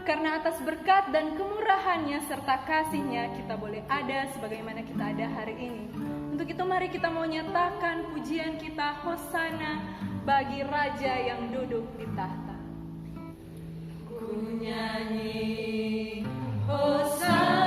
Karena atas berkat dan kemurahan-Nya serta kasih-Nya kita boleh ada sebagaimana kita ada hari ini. Untuk itu mari kita mau nyatakan pujian kita, Hosana bagi Raja yang duduk di tahta. Ku nyanyi Hosana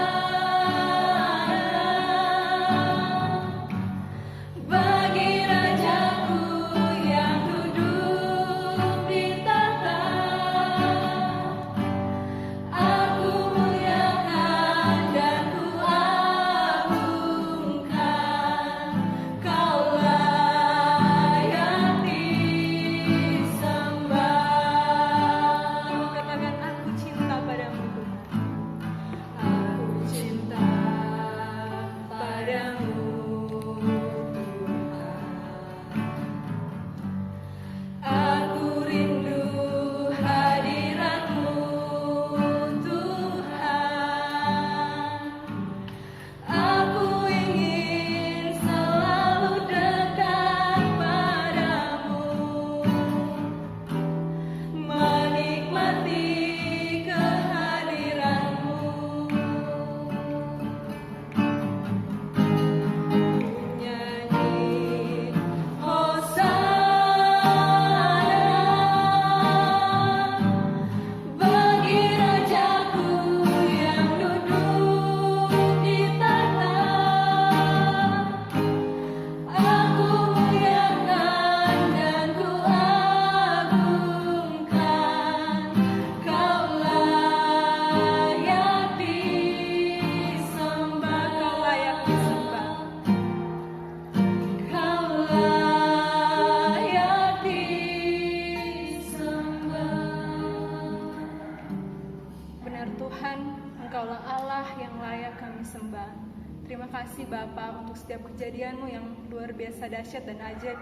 Terima kasih Bapa untuk setiap kejadian-Mu yang luar biasa dahsyat dan ajaib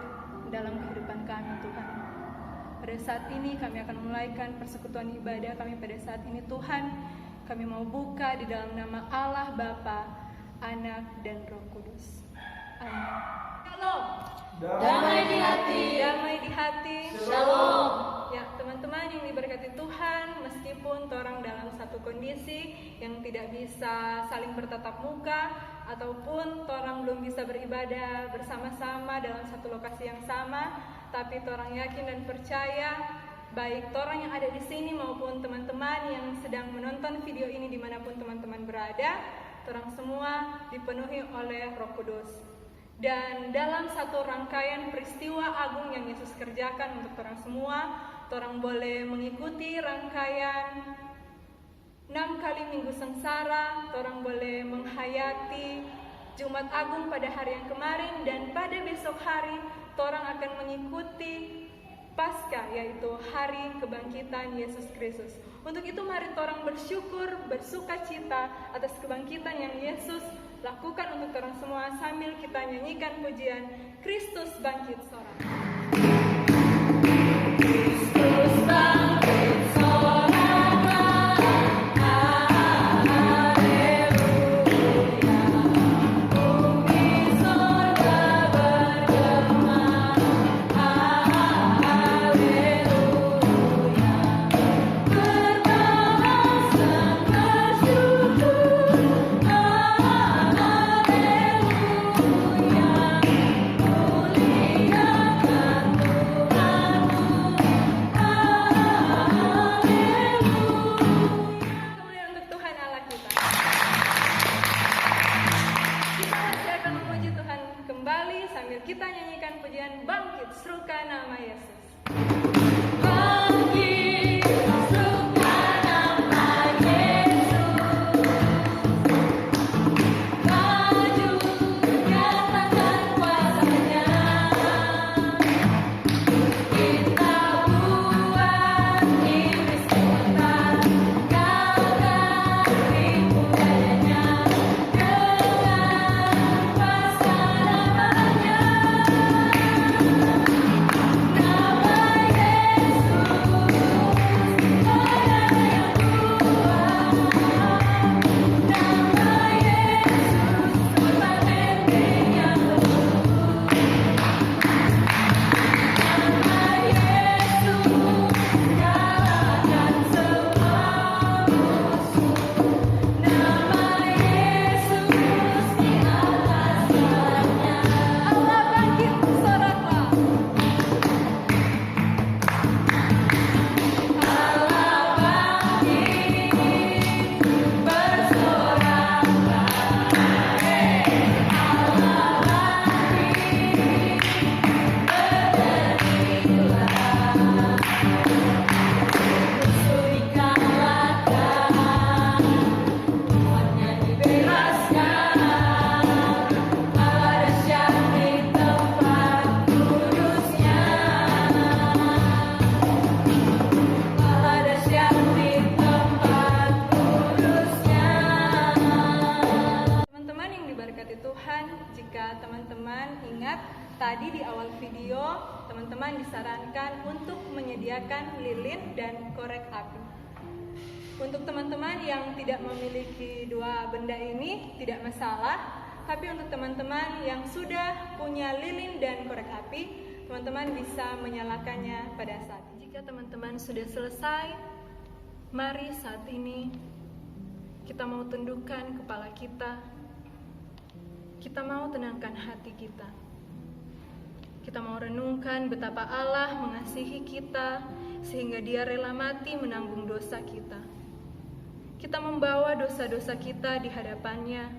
dalam kehidupan kami Tuhan. Pada saat ini kami akan memulaikan persekutuan ibadah kami pada saat ini Tuhan. Kami mau buka di dalam nama Allah Bapa, Anak dan Roh Kudus. Amin. Shalom. Damai di hati. Damai di hati. Shalom. Ya, teman-teman yang diberkati Tuhan, meskipun orang dalam satu kondisi yang tidak bisa saling bertatap muka ataupun orang belum bisa beribadah bersama-sama dalam satu lokasi yang sama, tapi orang yakin dan percaya baik orang yang ada di sini maupun teman-teman yang sedang menonton video ini dimanapun teman-teman berada, orang semua dipenuhi oleh Roh Kudus. Dan dalam satu rangkaian peristiwa agung yang Yesus kerjakan untuk orang semua, orang boleh mengikuti rangkaian 6 kali minggu sengsara, orang boleh menghayati Jumat Agung pada hari yang kemarin, dan pada besok hari orang akan mengikuti Paskah, yaitu hari kebangkitan Yesus Kristus. Untuk itu mari orang bersyukur, bersukacita atas kebangkitan yang Yesus lakukan untuk orang semua sambil kita nyanyikan pujian Kristus bangkit sorak. Kristus bangkit sorak. Kita nyanyikan pujian bangkit serukan nama Yesus. Bangkit serukan nama Yesus. Maju nyatakan kuasa-Nya. Kita buat iblis kota, galakkan ribu dayanya. Dengan kuasa nama-Nya. jika teman-teman ingat tadi di awal video teman-teman disarankan untuk menyediakan lilin dan korek api. Untuk teman-teman yang tidak memiliki dua benda ini tidak masalah, tapi untuk teman-teman yang sudah punya lilin dan korek api, teman-teman bisa menyalakannya pada saat ini. Jika teman-teman sudah selesai, mari saat ini kita mau tundukkan kepala kita. Kita mau tenangkan hati kita. Kita mau renungkan betapa Allah mengasihi kita sehingga Dia rela mati menanggung dosa kita. Kita membawa dosa-dosa kita di hadapannya,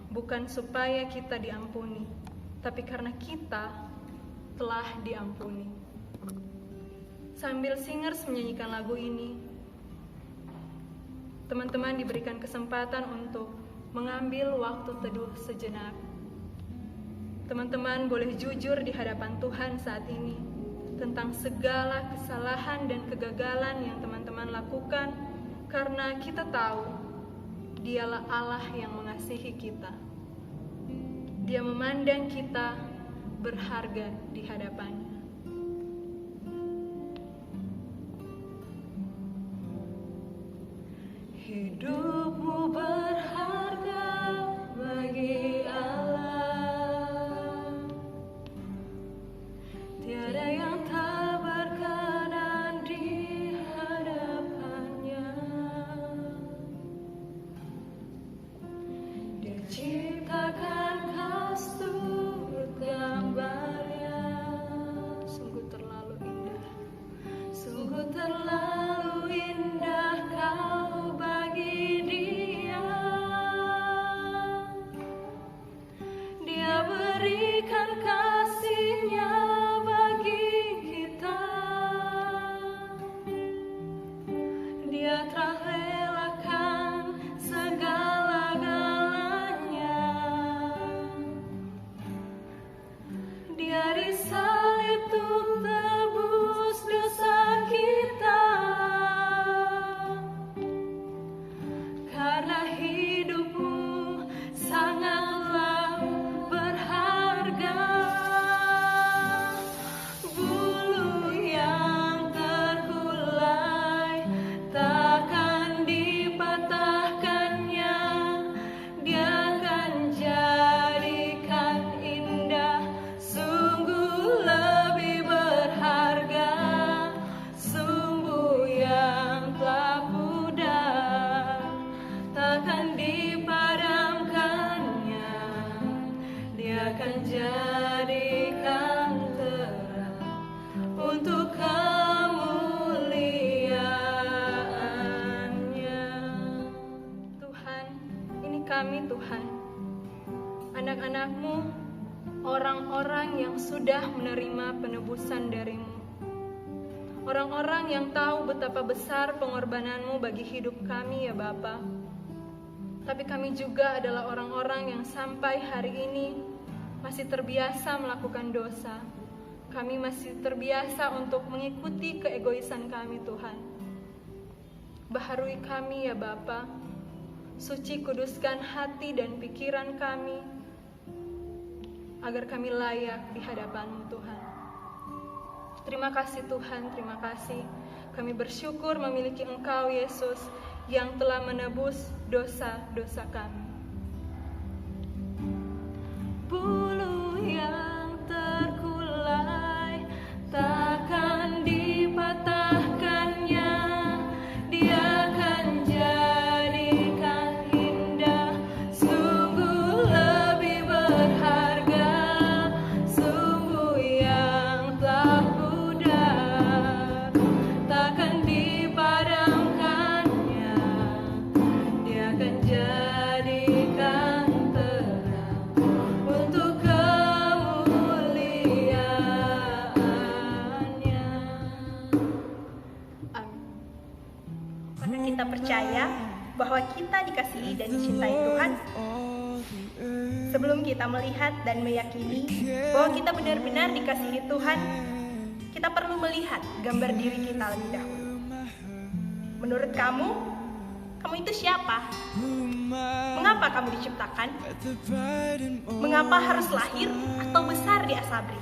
bukan supaya kita diampuni, tapi karena kita telah diampuni. Sambil singers menyanyikan lagu ini, teman-teman diberikan kesempatan untuk mengambil waktu teduh sejenak. Teman-teman boleh jujur di hadapan Tuhan saat ini tentang segala kesalahan dan kegagalan yang teman-teman lakukan, karena kita tahu Dialah Allah yang mengasihi kita. Dia memandang kita berharga di hadapannya. Hidupmu berharga bagi Allah. Tiada yang tak berkenan di hadapannya. Dia ciptakan kasut gambarnya. Sungguh terlalu indah. Sungguh terlalu indah kau bagi Dia. Dia berikan kasih-Nya bagi kita. Dia telah relakan segala-galanya. Dia disalib untuk tebus dosa kita. Karena hidupmu sangatlah berharga. Bulu yang terkulai takkan dipatahkannya. Dia akan jadikan indah, sungguh lebih berharga. Sumbu yang telah pudar takkan dipadamkannya. Dia akan jadikan terang untuk kemuliaan-Nya. Tuhan, ini kami Tuhan, anak-anak-Mu, orang-orang yang sudah menerima penebusan dari-Mu, orang-orang yang tahu betapa besar pengorbanan-Mu bagi hidup kami ya Bapa. Tapi kami juga adalah orang-orang yang sampai hari ini masih terbiasa melakukan dosa. Kami masih terbiasa untuk mengikuti keegoisan kami Tuhan. Baharui kami ya Bapa. Suci kuduskan hati dan pikiran kami agar kami layak di hadapan-Mu Tuhan. Terima kasih Tuhan, terima kasih. Kami bersyukur memiliki Engkau Yesus yang telah menebus dosa-dosa kami. Bulu yang terkulai takkan dipatahkannya. Dia akan jadikan indah, sungguh lebih berharga. Sumbu yang telah pudar takkan dipadamkannya. Dia akan jadikan terang untuk kemuliaan-Nya. Amin. Karena kita percaya bahwa kita dikasihi dan dicintai Tuhan, sebelum kita melihat dan meyakini bahwa kita benar-benar dikasihi Tuhan, kita perlu melihat gambar diri kita lebih dahulu. Menurut kamu Kamu itu siapa? Mengapa kamu diciptakan? Mengapa harus lahir atau besar di Asabri?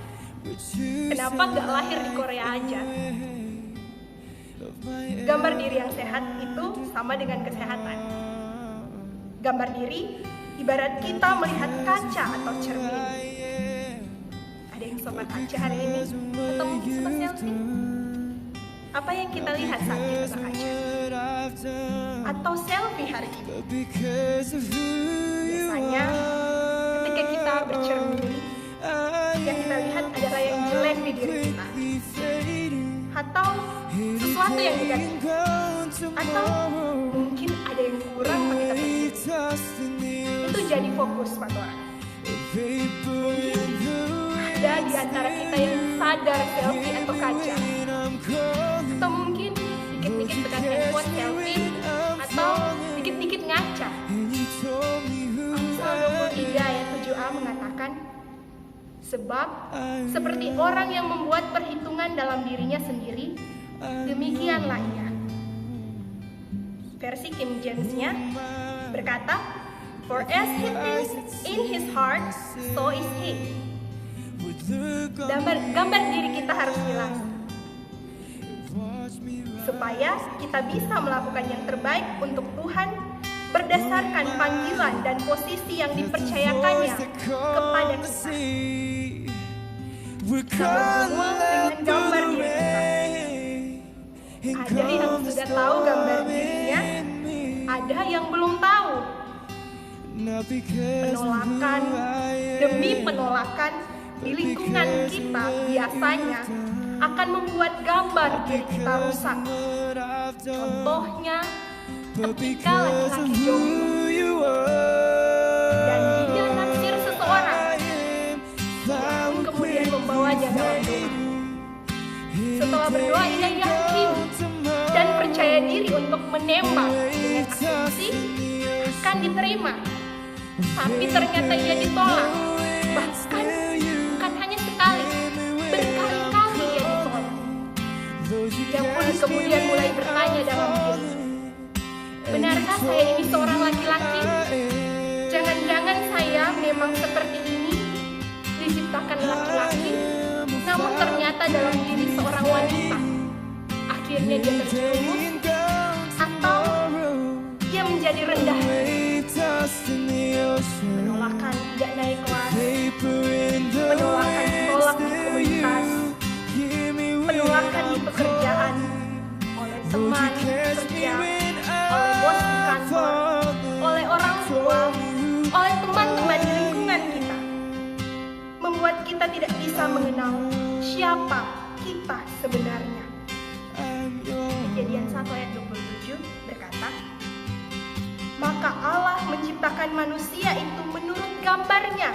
Kenapa gak lahir di Korea aja? Gambar diri yang sehat itu sama dengan kesehatan. Gambar diri ibarat kita melihat kaca atau cermin. Ada yang sobat kaca hari ini? Atau mungkin sobat selfie? Apa yang kita lihat saat kita kaca? Atau selfie hari ini? Biasanya ketika kita bercermin, yang kita lihat adalah yang jelek di diri kita, atau sesuatu yang negatif, atau mungkin ada yang kurang pada kita sendiri. Itu jadi fokus pada orang. Mungkin ada di antara kita yang sadar selfie atau kaca, atau mungkin dikit-dikit pegang handphone selfie, atau dikit-dikit ngaca. Amsal 23 ayat 7a mengatakan, sebab seperti orang yang membuat perhitungan dalam dirinya sendiri, demikianlah ia. Versi King James-nya berkata, for as he thinks in his heart, so is he. Gambar diri kita harus jelas, supaya kita bisa melakukan yang terbaik untuk Tuhan berdasarkan panggilan dan posisi yang dipercayakannya kepada kita. Semua dengan gambar diri kita. Ada yang sudah tahu gambar dirinya, ada yang belum tahu. Penolakan demi penolakan di lingkungan kita biasanya akan membuat gambar diri kita rusak. Contohnya, ketika laki-laki jomblo dan dia naksir seseorang, dia kemudian membawanya dalam doa. Setelah berdoa, ia yakin dan percaya diri untuk menembak dengan asumsi akan diterima. Tapi ternyata ia ditolak. Bahkan bukan hanya sekali, berkali-kali ia ditolak. Dia pun kemudian mulai bertanya dalam diri, benarkah saya ini seorang laki-laki? Jangan-jangan saya memang seperti ini, diciptakan laki-laki, namun ternyata dalam diri seorang wanita. Akhirnya dia terjerumus, atau dia menjadi rendah. Penolakan tidak naik kelas, penolakan ditolak di komunitas, penolakan di pekerjaan, oleh teman kerja, oleh bos di kantor, oleh orang tua, oleh teman-teman di lingkungan kita, membuat kita tidak bisa mengenal siapa kita sebenarnya. Kejadian 1 ayat 27 berkata, maka Allah menciptakan manusia itu menurut gambarnya.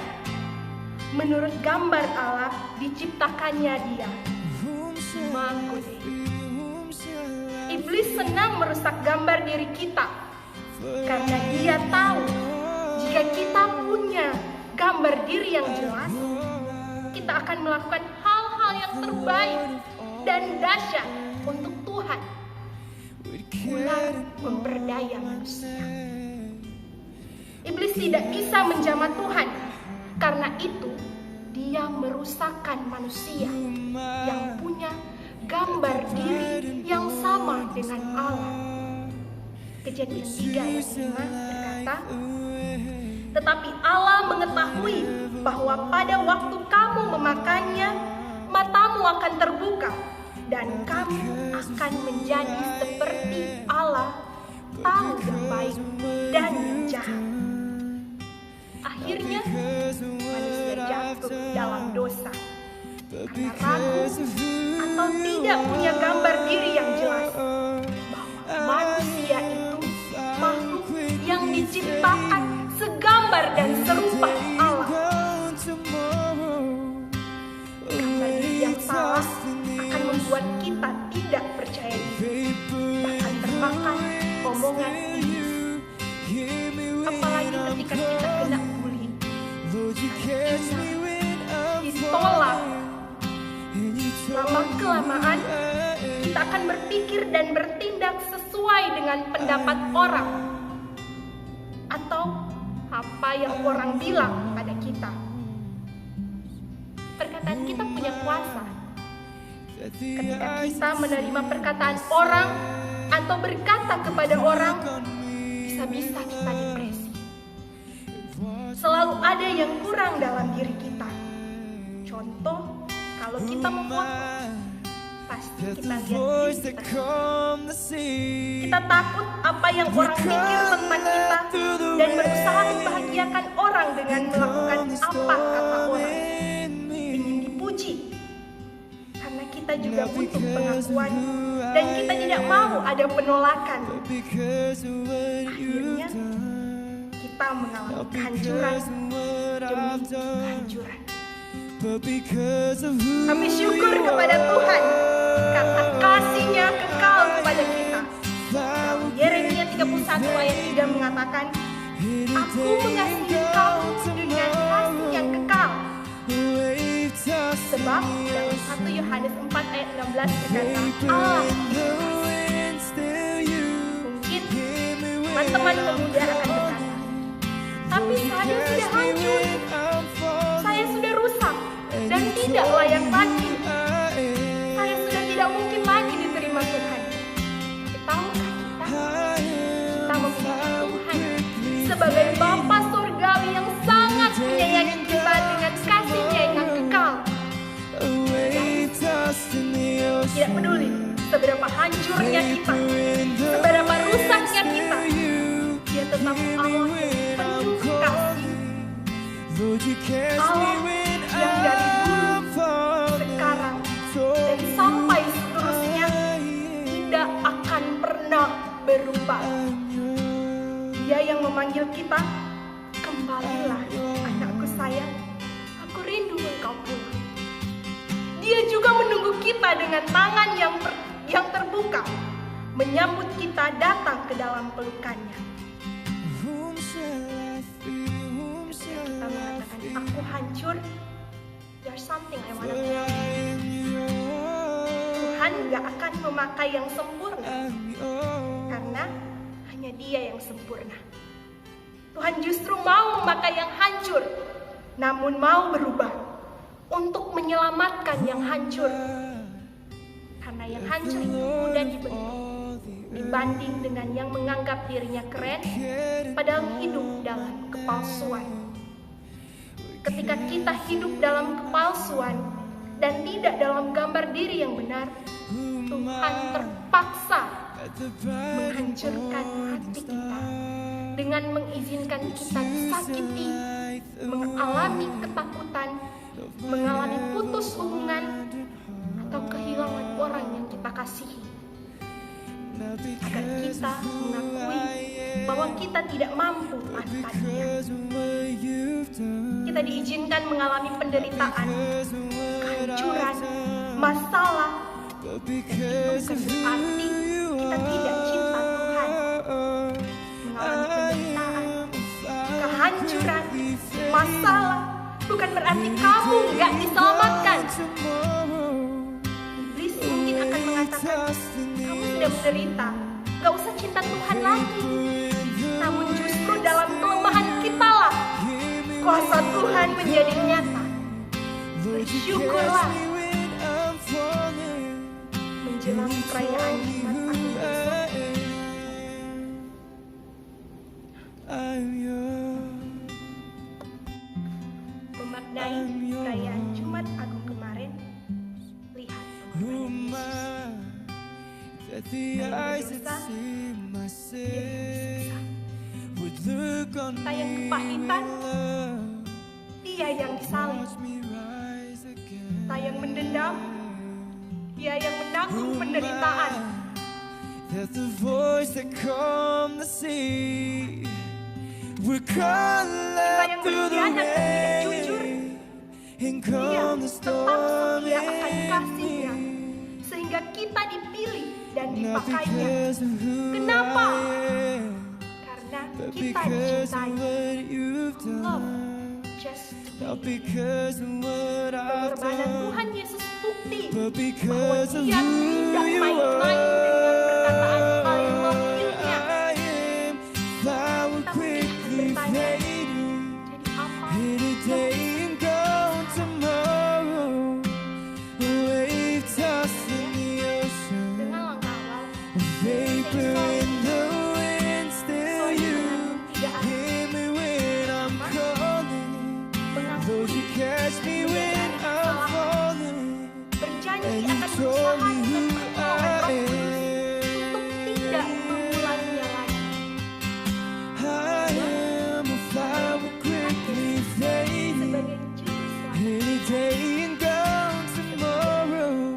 Menurut gambar Allah diciptakannya dia. Makode. Iblis senang merusak gambar diri kita karena dia tahu jika kita punya gambar diri yang jelas, kita akan melakukan hal-hal yang terbaik dan dahsyat untuk Tuhan. Ular memperdaya manusia. Iblis tidak bisa menjamah Tuhan, karena itu dia merusakkan manusia yang punya gambar diri yang sama dengan Allah. Kejadian 3 ayat 5 berkata, tetapi Allah mengetahui bahwa pada waktu kamu memakannya, matamu akan terbuka dan kamu akan menjadi seperti Allah, tahu yang baik dan yang jahat. Akhirnya manusia jatuh dalam dosa karena ragu atau tidak punya gambar diri yang jelas bahwa manusia itu makhluk yang diciptakan segambar dan serupa Allah. Gambar diri yang salah akan membuat kita tidak percaya diri, bahkan termakan omongan iblis. Apalagi ketika kita kena bullying, ditolak, lama kelamaan kita akan berpikir dan bertindak sesuai sesuai dengan pendapat orang atau apa yang orang bilang pada kita. Perkataan kita punya kuasa. Ketika kita menerima perkataan orang atau berkata kepada orang, bisa-bisa kita depresi. Selalu ada yang kurang dalam diri kita. Contoh, kalau kita memfoto, pasti kita lihat diri kita. Kita takut apa yang orang pikir tentang kita dan berusaha membahagiakan orang dengan melakukan apa kata orang. Ingin dipuji, karena kita juga butuh pengakuan dan kita tidak mau ada penolakan. Akhirnya kita mengalami kehancuran demi kehancuran. Kami syukur kepada Tuhan karena kasih-Nya kekal kepada kita. Dalam Yeremia 31 ayat 3 mengatakan, Aku mengasihi kamu dengan kasih yang kekal. Sebab dalam 1 Yohanes 4 ayat 16 berkata, Allah mungkin teman-teman pemuda akan berkata, tapi saya sudah hancur, saya sudah rusak dan tidak layak lagi. Saya sudah tidak mungkin lagi diterima Tuhan. Tapi tahukah kita memiliki Tuhan sebagai Bapa Surgawi yang sangat menyayangi kita dengan kasih-Nya yang kekal. Tidak peduli seberapa hancurnya kita, seberapa rusaknya kita, Dia tetap Allah penuh kasih. Allah yang dari dulu, sekarang, dan sampai seterusnya tidak akan pernah berubah. Dia yang memanggil kita, kembalilah anakku sayang, aku rindu engkau pulang. Dia juga menunggu kita dengan tangan yang terbuka, menyambut kita datang ke dalam pelukannya. Kita mengatakan, aku hancur, there's something I wanna tell you. Tuhan gak akan memakai yang sempurna, karena hanya Dia yang sempurna. Tuhan justru mau memakai yang hancur, namun mau berubah untuk menyelamatkan yang hancur. Karena yang hancur itu mudah dibentuk dibanding dengan yang menganggap dirinya keren, padahal hidup dalam kepalsuan. Ketika kita hidup dalam kepalsuan dan tidak dalam gambar diri yang benar, Tuhan terpaksa menghancurkan hati kita dengan mengizinkan kita disakiti, mengalami ketakutan, mengalami putus hubungan, atau kehilangan orang yang kita kasihi, agar kita mengakui bahwa kita tidak mampu tanpanya. Kita diizinkan mengalami penderitaan, kehancuran, masalah, dan itu bukan berarti kita tidak cinta Tuhan. Mengalami penderitaan, kehancuran, masalah bukan berarti kamu gak diselamatkan. Iblis mungkin akan mengatakan, kamu sudah menderita, gak usah cinta Tuhan lagi. Namun justru dalam kelemahan kitalah kuasa Tuhan menjadi nyata. Bersyukurlah menjelang perayaan Jumat Agung besok. Memaknai perayaan Jumat Agung kemarin, lihat kita yang kepahitan, Dia yang disalib. Kita yang mendendam, Dia yang menanggung penderitaan. Kita yang berkhianat dan tidak jujur, Dia tetap setia akan kasih-Nya, sehingga kita dipilih dan dipakainya. Kenapa? Karena kita dicintai. Love just to be. Pengorbanan Tuhan Yesus bukti bahwa Dia tidak main-main dengan perkataan I love you. Though you catch me when I'm falling, berjanji akan berusaha untuk tidak mengulanginya lagi. I am a flower quickly fading, any day and gone tomorrow,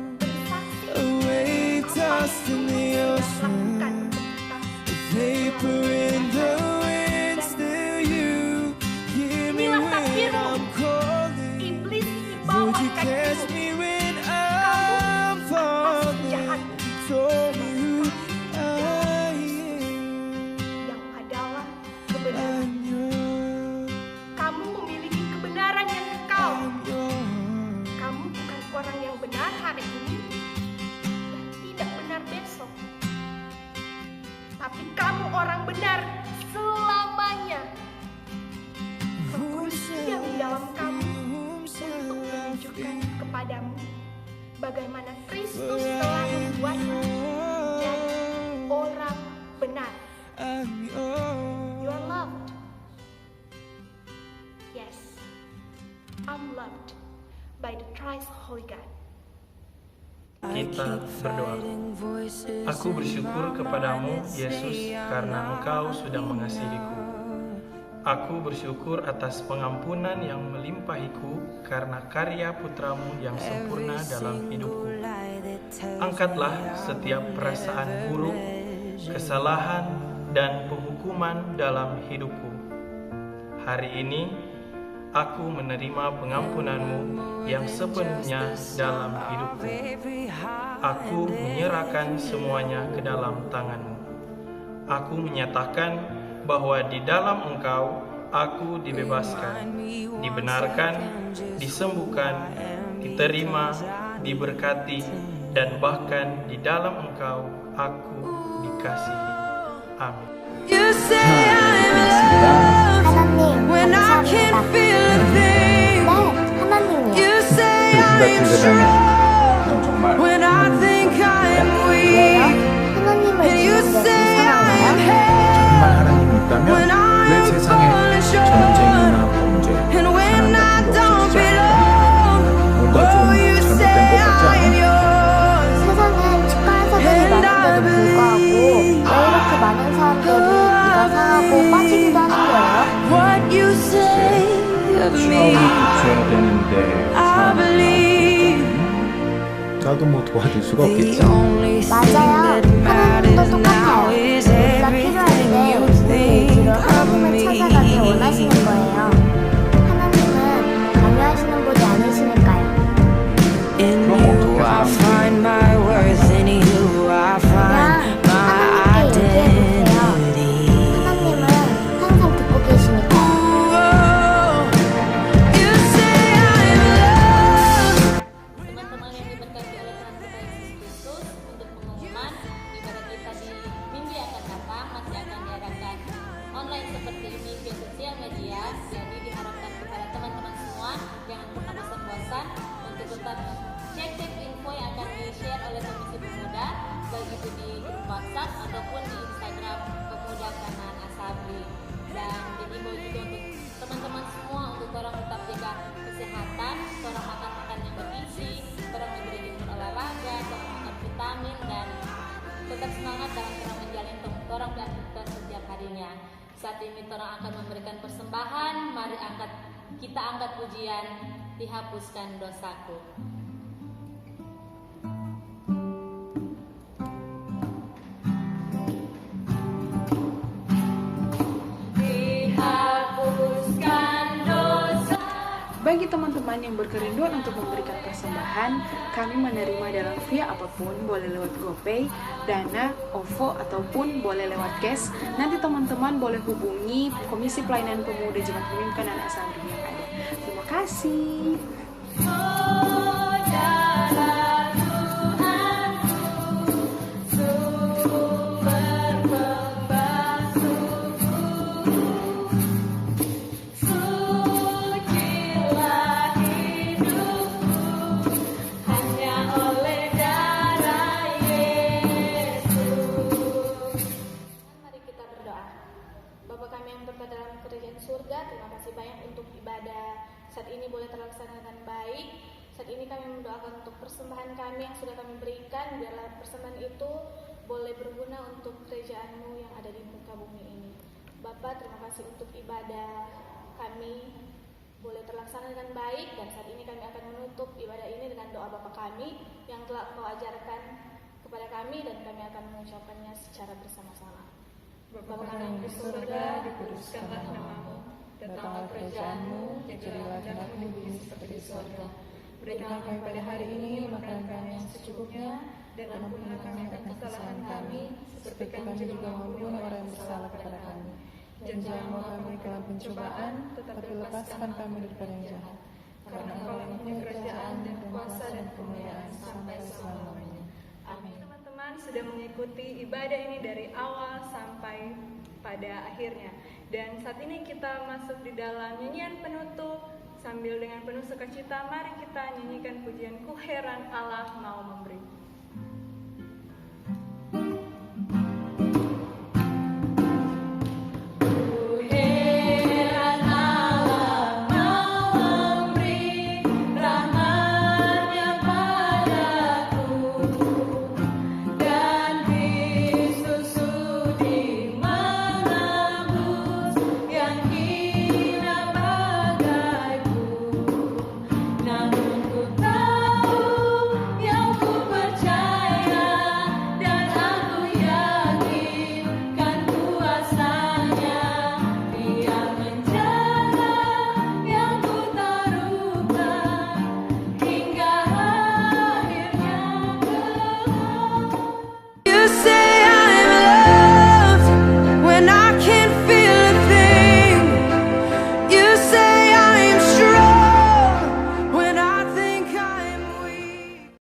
a wave tossed in the ocean, a vapor in the wind. Still you hear me when I'm calling. Would you catch me when I'm falling? Told me who I am. Yang adalah kebenaran. Kamu memiliki kebenaran yang kekal. Kamu bukan orang yang benar hari ini dan tidak benar besok. Tapi kamu orang benar selamanya. Kunci yang di dalam kamu untuk menunjukkan kepadamu bagaimana Kristus telah membuatmu menjadi orang benar. You are loved. Yes, I'm loved by the thrice Holy God. Kita berdoa. Aku bersyukur kepadamu, Yesus, karena Engkau sudah mengasihiku. Aku bersyukur atas pengampunan yang melimpahiku karena karya putramu yang sempurna dalam hidupku. Angkatlah setiap perasaan buruk, kesalahan, dan penghukuman dalam hidupku. Hari ini, aku menerima pengampunanmu yang sepenuhnya dalam hidupku. Aku menyerahkan semuanya ke dalam tanganmu. Aku menyatakan bahwa di dalam Engkau aku dibebaskan, dibenarkan, disembuhkan, diterima, diberkati, dan bahkan di dalam Engkau aku dikasihi. Amin. You say I'm loved when I can't feel a thing. You say I'm strong when I think I'm weak. And you say I'm held when I'm falling short. And when I don't belong, oh, you say I'm yours. 세상은 축하할 사정이 많은데도 불구하고 왜 이렇게 많은 사람들이 네가 상하고 빠지기도 하는 거예요? What you say of me, 줘야 되는데 I believe. 나도 뭐 도와줄 수가 없겠지. The only thing 맞아요. that matters 하나님도 now 똑같아요. is 우리가 everything 필요할 you 때 think 우리로 of 하나님을 찾아가길 원하시는 me. 거예요. 하나님은 강요하시는 분이 아니시니까요. In you I find my worth, in you I find my 하나님께 얘기해보세요. identity. 하나님은 항상 듣고 계시니까요. You say I'm loved. Teman-teman yang diberkati oleh Tuhan kita Yesus Kristus, untuk pengumuman ibadah kita di minggu yang akan datang masih akan diadakan online seperti ini via sosial media. Jadi diharapkan kepada teman-teman semua jangan pernah bosan-bosan untuk tetap cek info yang akan di-share oleh Komisi Pemuda, baik itu di grup WhatsApp ataupun di Instagram Pemuda Kanan Asabri. Dan diimbau juga untuk teman-teman semua untuk orang tetap jaga kesehatan, orang makan yang bergizi, orang menjadi berolahraga, orang makan vitamin, dan tetap semangat dalam cara menjalani orang beraktivitas setiap harinya. Saat ini orang akan memberikan persembahan. Mari kita angkat pujian, dihapuskan dosaku. Bagi teman-teman yang berkerinduan untuk memberikan persembahan, kami menerima dalam via apapun, boleh lewat GoPay, Dana, OVO, ataupun boleh lewat cash. Nanti teman-teman boleh hubungi Komisi Pelayanan Pemuda Jemaat Pemimpin dan Asabri yang ada. Terima kasih. Bapa kami yang berada dalam kerajaan surga, terima kasih banyak untuk ibadah saat ini boleh terlaksana dengan baik. Saat ini kami mendoakan untuk persembahan kami yang sudah kami berikan, biarlah persembahan itu boleh berguna untuk kerajaan-Mu yang ada di muka bumi ini. Bapa, terima kasih untuk ibadah kami boleh terlaksana dengan baik, dan saat ini kami akan menutup ibadah ini dengan doa Bapa kami yang telah Engkau ajarkan kepada kami, dan kami akan mengucapkannya secara bersama-sama. Bapa kami yang di surga, dikuduskanlah nama-Mu, datanglah kerajaan-Mu, jadilah kehendakmu di bumi seperti di surga. Berikanlah kami pada hari ini makanan kami yang secukupnya, dan ampunilah kami akan kesalahan kami, seperti kami juga mengampuni orang yang bersalah kepada kami. Dan jangan bawa kami ke dalam pencobaan, tetapi lepaskan kami daripada yang jahat. Karena Engkau yang punya kerajaan dan kuasa dan kemuliaan sampai selama-lamanya. Amin. Teman-teman sudah mengikuti ibadah ini dari awal sampai pada akhirnya. Dan saat ini kita masuk di dalam nyanyian penutup. Sambil dengan penuh sukacita, mari kita nyanyikan pujian Ku Heran Allah Mau Memberi.